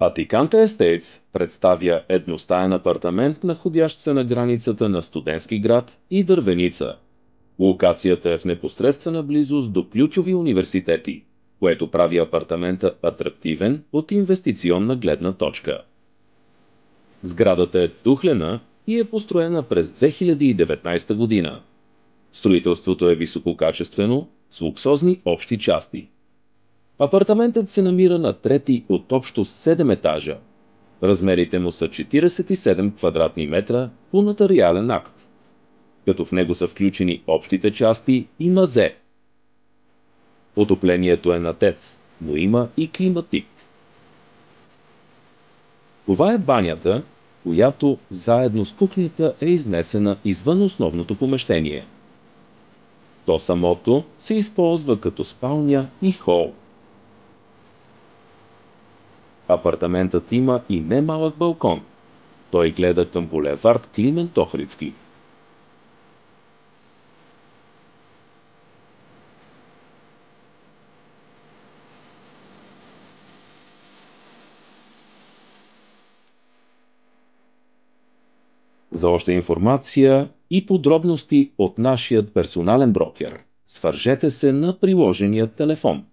Атиканте Естейтс представя едностаен апартамент, находящ се на границата на Студентски град и Дървеница. Локацията е в непосредствена близост до ключови университети, което прави апартамента атрактивен от инвестиционна гледна точка. Сградата е тухлена и е построена през 2019 година. Строителството е висококачествено, с луксозни общи части. Апартаментът се намира на трети от общо 7 етажа. Размерите му са 47 квадратни метра по нотариален акт, като в него са включени общите части и мазе. Отоплението е на ТЕЦ, но има и климатик. Това е банята, която заедно с кухнята е изнесена извън основното помещение. То самото се използва като спалня и хол. Апартаментът има и немалък балкон. Той гледа към булевард Климент Охридски. За още информация и подробности от нашия персонален брокер, свържете се на приложения телефон.